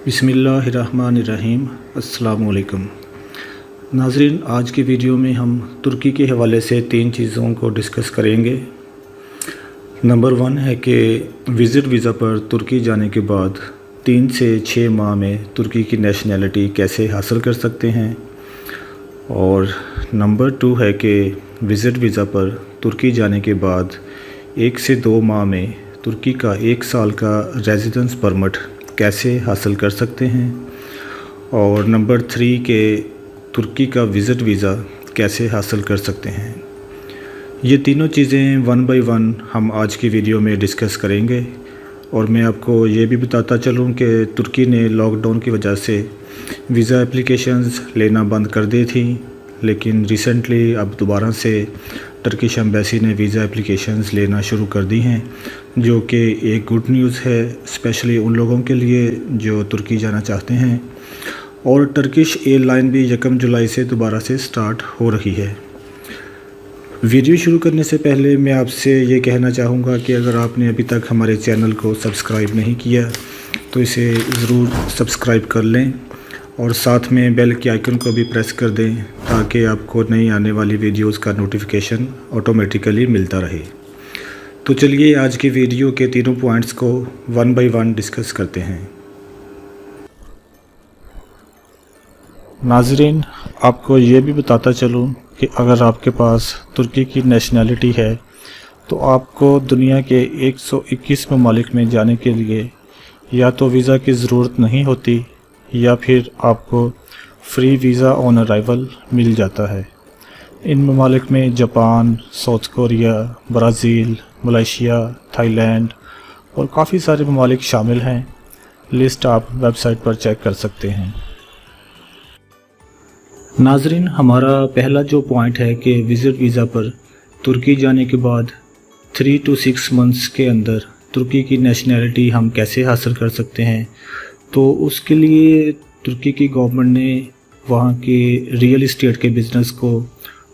बिस्मिल्लाहिर्रहमानिर्रहीम। अस्सलाम वालेकुम नाज़रीन, आज की वीडियो में हम तुर्की के हवाले से 3 चीज़ों को डिस्कस करेंगे। नंबर 1 है कि विज़िट वीज़ा पर तुर्की जाने के बाद 3 से 6 माह में तुर्की की नेशनैलिटी कैसे हासिल कर सकते हैं। और नंबर 2 है कि विज़िट वीज़ा पर तुर्की जाने के बाद 1 से 2 माह में तुर्की का 1 साल का रेजिडेंस परमिट कैसे हासिल कर सकते हैं। और नंबर 3 के तुर्की का विज़िट वीज़ा कैसे हासिल कर सकते हैं। ये तीनों चीज़ें 1 बाय 1 हम आज की वीडियो में डिस्कस करेंगे। और मैं आपको ये भी बताता चलूँ कि तुर्की ने लॉकडाउन की वजह से वीज़ा एप्लीकेशंस लेना बंद कर दी थी, लेकिन रिसेंटली अब दोबारा से टर्किश एम्बेसी ने वीज़ा एप्लीकेशंस लेना शुरू कर दी हैं, जो कि एक गुड न्यूज़ है, स्पेशली उन लोगों के लिए जो तुर्की जाना चाहते हैं। और टर्किश एयरलाइन भी 1 जुलाई से दोबारा से स्टार्ट हो रही है। वीडियो शुरू करने से पहले मैं आपसे ये कहना चाहूँगा कि अगर आपने अभी तक हमारे चैनल को सब्सक्राइब नहीं किया तो इसे ज़रूर सब्सक्राइब कर लें और साथ में बेल के आइकन को भी प्रेस कर दें ताकि आपको नई आने वाली वीडियोस का नोटिफिकेशन ऑटोमेटिकली मिलता रहे। तो चलिए आज की वीडियो के तीनों पॉइंट्स को 1 बाय 1 डिस्कस करते हैं। नाज़रीन, आपको ये भी बताता चलूँ कि अगर आपके पास तुर्की की नेशनैलिटी है तो आपको दुनिया के 121 ममालिक में जाने के लिए या तो वीज़ा की ज़रूरत नहीं होती या फिर आपको फ्री वीज़ा ऑन अराइवल मिल जाता है। इन ममालिक में Japan, south Korea, Brazil, Malaysia, Thailand और काफ़ी सारे ममालिक शामिल हैं। लिस्ट आप वेबसाइट पर चेक कर सकते हैं। नाज़रीन, हमारा पहला जो पॉइंट है कि विज़िट वीज़ा पर तुर्की जाने के बाद 3 to 6 मंथ्स के अंदर तुर्की की नेशनैलिटी हम कैसे हासिल कर सकते हैं। तो उसके लिए तुर्की की गवर्नमेंट ने वहाँ के रियल इस्टेट के बिज़नेस को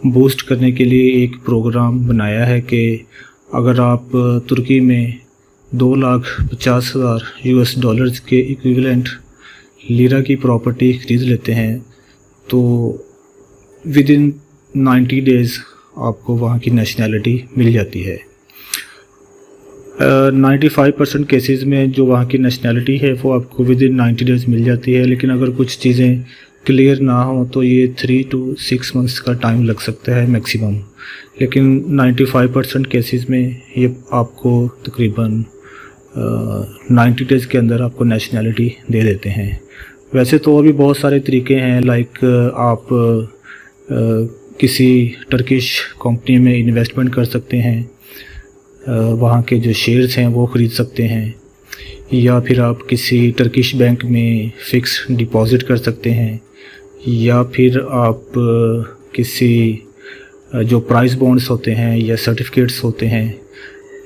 बूस्ट करने के लिए एक प्रोग्राम बनाया है कि अगर आप तुर्की में 2,50,000 US डॉलर्स के इक्विवेलेंट लीरा की प्रॉपर्टी ख़रीद लेते हैं तो विद इन 90 डेज़ आपको वहाँ की नेशनैलिटी मिल जाती है। 95% केसेस में जो वहाँ की नेशनैलिटी है वो आपको विद इन 90 डेज़ मिल जाती है, लेकिन अगर कुछ चीज़ें क्लियर ना हो तो ये 3 to 6 मंथ्स का टाइम लग सकता है मैक्सिमम, लेकिन 95% केसेस में ये आपको तकरीबन 90 डेज़ के अंदर आपको नेशनैलिटी दे देते हैं। वैसे तो और भी बहुत सारे तरीके हैं, लाइक आप किसी टर्किश कंपनी में इन्वेस्टमेंट कर सकते हैं, वहाँ के जो शेयर्स हैं वो ख़रीद सकते हैं, या फिर आप किसी टर्किश बैंक में फ़िक्स डिपॉज़िट कर सकते हैं, या फिर आप किसी जो प्राइस बॉन्ड्स होते हैं या सर्टिफिकेट्स होते हैं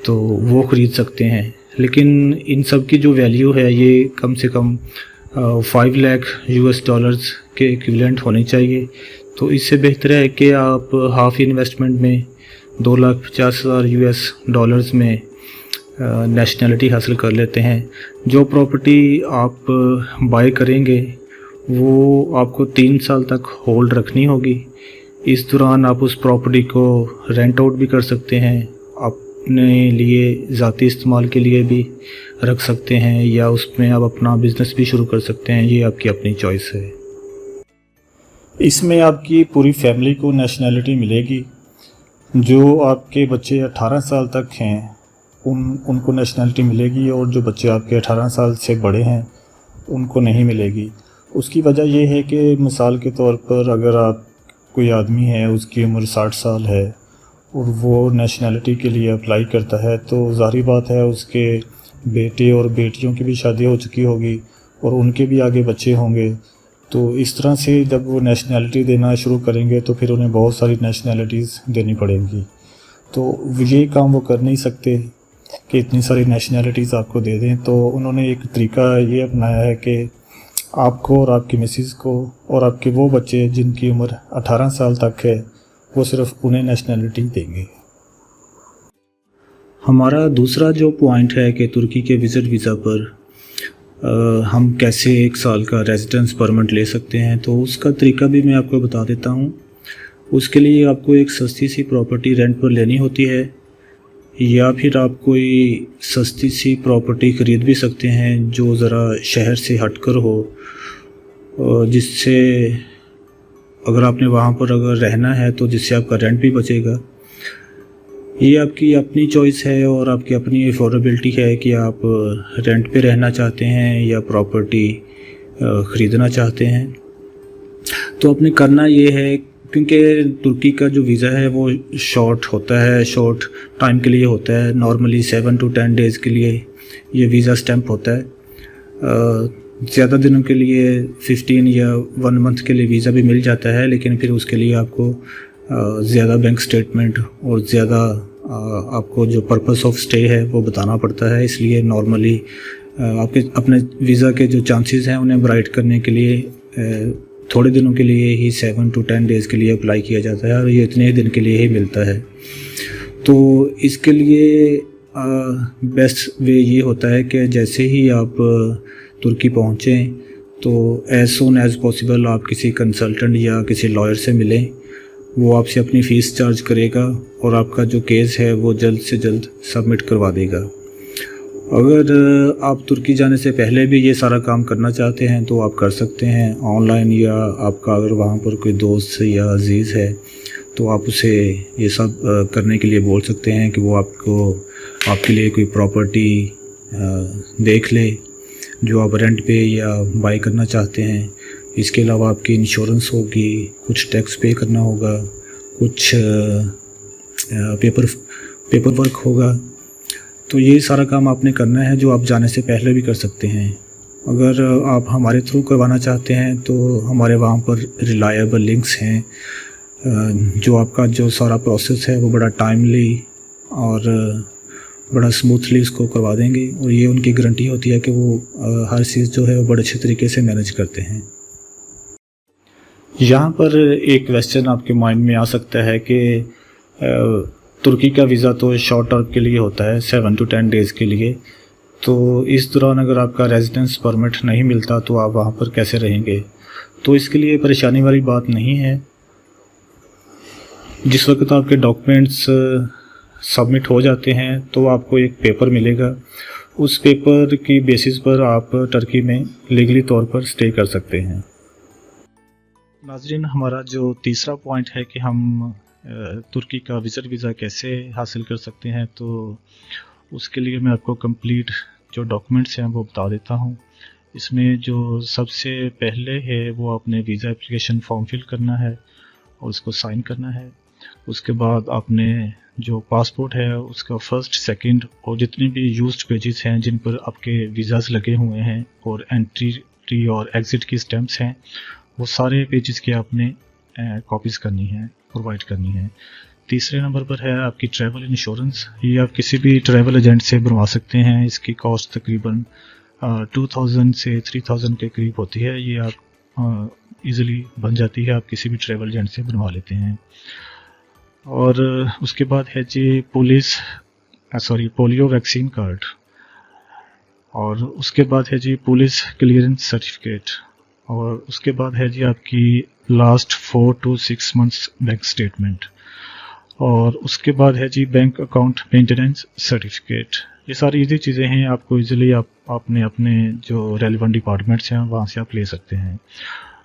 तो वो ख़रीद सकते हैं। लेकिन इन सब की जो वैल्यू है ये कम से कम 5 लाख US डॉलर्स के इक्विवेलेंट होनी चाहिए। तो इससे बेहतर है कि आप हाफ इन्वेस्टमेंट में 2,50,000 US डॉलर्स में नेशनैलिटी हासिल कर लेते हैं। जो प्रॉपर्टी आप बाय करेंगे वो आपको 3 साल तक होल्ड रखनी होगी। इस दौरान आप उस प्रॉपर्टी को रेंट आउट भी कर सकते हैं, अपने लिए ज़ाती इस्तेमाल के लिए भी रख सकते हैं, या उसमें आप अपना बिज़नेस भी शुरू कर सकते हैं। ये आपकी अपनी चॉइस है। इसमें आपकी पूरी फैमिली को नेशनैलिटी मिलेगी। जो आपके बच्चे 18 साल तक हैं उनको नेशनैलिटी मिलेगी, और जो बच्चे आपके 18 साल से बड़े हैं उनको नहीं मिलेगी। उसकी वजह यह है कि मिसाल के तौर पर अगर आप कोई आदमी है, उसकी उम्र 60 साल है और वो नेशनैलिटी के लिए अप्लाई करता है तो ज़ाहिर बात है उसके बेटे और बेटियों की भी शादी हो चुकी होगी और उनके भी आगे बच्चे होंगे। तो इस तरह से जब वो नेशनैलिटी देना शुरू करेंगे तो फिर उन्हें बहुत सारी नेशनैलिटीज़ देनी पड़ेंगी। तो ये काम वो कर नहीं सकते कि इतनी सारी नेशनैलिटीज़ आपको दे दें। तो उन्होंने एक तरीका ये अपनाया है कि आपको और आपकी मिसेस को और आपके वो बच्चे जिनकी उम्र 18 साल तक है वो सिर्फ उन्हें नेशनैलिटी देंगे। हमारा दूसरा जो पॉइंट है कि तुर्की के विज़िट वीज़ा पर हम कैसे 1 साल का रेजिडेंस परमिट ले सकते हैं, तो उसका तरीका भी मैं आपको बता देता हूँ। उसके लिए आपको एक सस्ती सी प्रॉपर्टी रेंट पर लेनी होती है, या फिर आप कोई सस्ती सी प्रॉपर्टी ख़रीद भी सकते हैं जो ज़रा शहर से हटकर हो, जिससे अगर आपने वहाँ पर अगर रहना है तो जिससे आपका रेंट भी बचेगा। ये आपकी अपनी चॉइस है और आपकी अपनी अफोर्डेबिलिटी है कि आप रेंट पे रहना चाहते हैं या प्रॉपर्टी ख़रीदना चाहते हैं। तो आपने करना ये है, क्योंकि तुर्की का जो वीज़ा है वो शॉर्ट होता है, शॉर्ट टाइम के लिए होता है। नॉर्मली 7 to 10 डेज़ के लिए ये वीज़ा स्टैम्प होता है। ज़्यादा दिनों के लिए 15 या 1 मंथ के लिए वीज़ा भी मिल जाता है, लेकिन फिर उसके लिए आपको ज़्यादा बैंक स्टेटमेंट और ज़्यादा आपको जो पर्पस ऑफ स्टे है वो बताना पड़ता है। इसलिए नॉर्मली आपके अपने वीज़ा के जो चांसेस हैं उन्हें ब्राइट करने के लिए थोड़े दिनों के लिए ही 7 to 10 डेज़ के लिए अप्लाई किया जाता है और ये इतने ही दिन के लिए ही मिलता है। तो इसके लिए बेस्ट वे ये होता है कि जैसे ही आप तुर्की पहुँचें तो एज़ सून एज़ पॉसिबल आप किसी कंसल्टेंट या किसी लॉयर से मिलें। वो आपसे अपनी फ़ीस चार्ज करेगा और आपका जो केस है वो जल्द से जल्द सबमिट करवा देगा। अगर आप तुर्की जाने से पहले भी ये सारा काम करना चाहते हैं तो आप कर सकते हैं ऑनलाइन, या आपका अगर वहाँ पर कोई दोस्त या अजीज़ है तो आप उसे ये सब करने के लिए बोल सकते हैं कि वो आपके लिए कोई प्रॉपर्टी देख ले जो आप रेंट पे या बाय करना चाहते हैं। इसके अलावा आपकी इंश्योरेंस होगी, कुछ टैक्स पे करना होगा, कुछ पेपर वर्क होगा। तो ये सारा काम आपने करना है जो आप जाने से पहले भी कर सकते हैं। अगर आप हमारे थ्रू करवाना चाहते हैं तो हमारे वहाँ पर रिलायबल लिंक्स हैं, जो आपका जो सारा प्रोसेस है वो बड़ा टाइमली और बड़ा स्मूथली उसको करवा देंगे, और ये उनकी गारंटी होती है कि वो हर चीज़ जो है वो बड़े अच्छे तरीके से मैनेज करते हैं। यहाँ पर एक क्वेश्चन आपके माइंड में आ सकता है कि तुर्की का वीज़ा तो शॉर्ट टर्म के लिए होता है 7 to 10 डेज़ के लिए, तो इस दौरान अगर आपका रेजिडेंस परमिट नहीं मिलता तो आप वहाँ पर कैसे रहेंगे? तो इसके लिए परेशानी वाली बात नहीं है। जिस वक्त आपके डॉक्यूमेंट्स सबमिट हो जाते हैं तो आपको एक पेपर मिलेगा। उस पेपर की बेसिस पर आप टर्की में लीगली तौर पर स्टे कर सकते हैं। नाज़रीन, हमारा जो तीसरा पॉइंट है कि हम तुर्की का विज़िट वीज़ा कैसे हासिल कर सकते हैं, तो उसके लिए मैं आपको कंप्लीट जो डॉक्यूमेंट्स हैं वो बता देता हूँ। इसमें जो सबसे पहले है वो अपने वीज़ा एप्लीकेशन फॉर्म फिल करना है और उसको साइन करना है। उसके बाद आपने जो पासपोर्ट है उसका फर्स्ट, सेकंड और जितने भी यूज्ड पेजेस हैं जिन पर आपके वीज़ाज़ लगे हुए हैं और एंट्री और एग्ज़िट की स्टैम्प्स हैं, वो सारे पेजेस की आपने कॉपीज़ करनी है, प्रोवाइड करनी है। तीसरे नंबर पर है आपकी ट्रैवल इंश्योरेंस। ये आप किसी भी ट्रैवल एजेंट से बनवा सकते हैं। इसकी कॉस्ट तकरीबन 2000 से 3000 के करीब होती है। ये आप इजीली बन जाती है, आप किसी भी ट्रैवल एजेंट से बनवा लेते हैं। और उसके बाद है जी पोलियो वैक्सीन कार्ड, और उसके बाद है जी पुलिस क्लियरेंस सर्टिफिकेट, और उसके बाद है जी आपकी last 4 to 6 months bank statement, और उसके बाद है जी बैंक अकाउंट मेंटेनेंस सर्टिफिकेट। ये सारी इजी चीज़ें हैं, आपको इजीली आपने अपने जो रेलिवेंट डिपार्टमेंट्स हैं वहाँ से आप ले सकते हैं।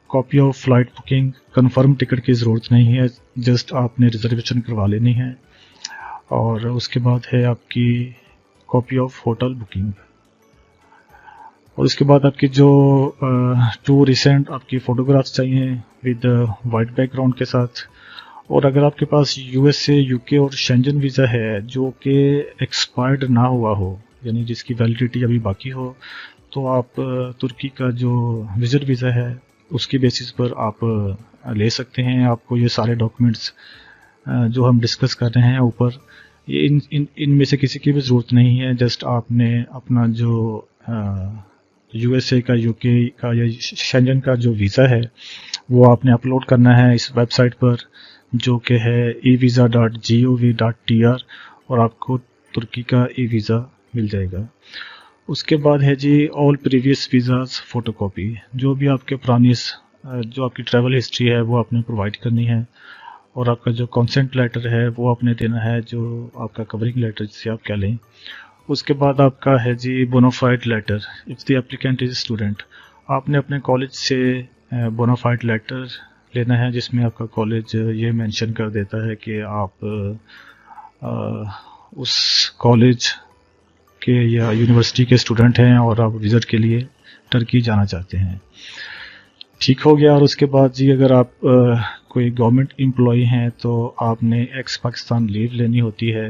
Copy of flight booking, confirm ticket की ज़रूरत नहीं है, जस्ट आपने रिजर्वेशन करवा लेनी है। और उसके बाद है आपकी कॉपी ऑफ होटल बुकिंग, और उसके बाद आपकी जो 2 रिसेंट आपकी फ़ोटोग्राफ्स चाहिए विद वाइट बैकग्राउंड के साथ। और अगर आपके पास USA, UK और शेंजन वीज़ा है जो कि एक्सपायर्ड ना हुआ हो, यानी जिसकी वैलिडिटी अभी बाकी हो, तो आप तुर्की का जो विज़िट वीज़ा है उसकी बेसिस पर आप ले सकते हैं। आपको ये सारे डॉक्यूमेंट्स जो हम डिस्कस कर रहे हैं ऊपर, ये इनमें से किसी की भी ज़रूरत नहीं है। जस्ट आपने अपना जो USA का, UK का या शेंजन का जो वीज़ा है वो आपने अपलोड करना है इस वेबसाइट पर, जो कि है evisa.gov.tr, और आपको तुर्की का ई वीज़ा मिल जाएगा। اس کے بعد ہے جی all previous visas photo copy. جو بھی آپ کے جو آپ کی ٹریول ہسٹری ہے وہ آپ نے پرووائڈ کرنی ہے، اور آپ کا جو کنسنٹ لیٹر ہے وہ آپ نے دینا ہے، جو آپ کا کورنگ لیٹر جسے آپ کہہ لیں. اس کے بعد آپ کا ہے جی bonafide letter of the applicant is student. آپ نے اپنے کالج سے بونافائڈ لیٹر لینا ہے، جس میں آپ کا کالج یہ مینشن کر دیتا ہے کہ آپ اس کالج کے یا یونیورسٹی کے اسٹوڈنٹ ہیں اور آپ وزٹ کے لیے ٹرکی جانا چاہتے ہیں. ٹھیک ہو گیا. اور اس کے بعد جی اگر آپ کوئی گورنمنٹ امپلائی ہیں تو آپ نے ایکس پاکستان لیو لینی ہوتی ہے،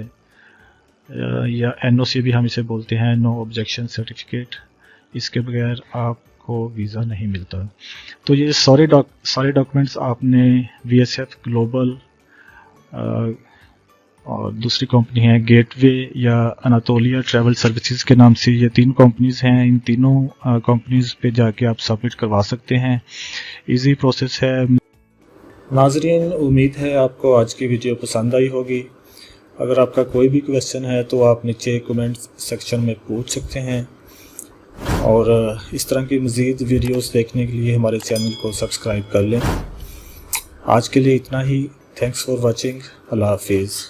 یا این او سی بھی ہم اسے بولتے ہیں، نو آبجیکشن سرٹیفکیٹ. اس کے بغیر آپ کو ویزا نہیں ملتا. تو یہ سارے ڈاکومنٹس آپ نے وی ایس ایف گلوبل اور دوسری کمپنی ہے گیٹ وے یا اناتولیا ٹریول سروسز کے نام سے، یہ 3 کمپنیز ہیں. ان تینوں کمپنیز پہ جا کے آپ سبمٹ کروا سکتے ہیں. ایزی پروسیس ہے. ناظرین، امید ہے آپ کو آج کی ویڈیو پسند آئی ہوگی. اگر آپ کا کوئی بھی کویسچن ہے تو آپ نیچے کومنٹ سیکشن میں پوچھ سکتے ہیں، اور اس طرح کی مزید ویڈیوز دیکھنے کے لیے ہمارے چینل کو سبسکرائب کر لیں. آج کے لیے اتنا ہی. Thanks for watching. اللہ حافظ.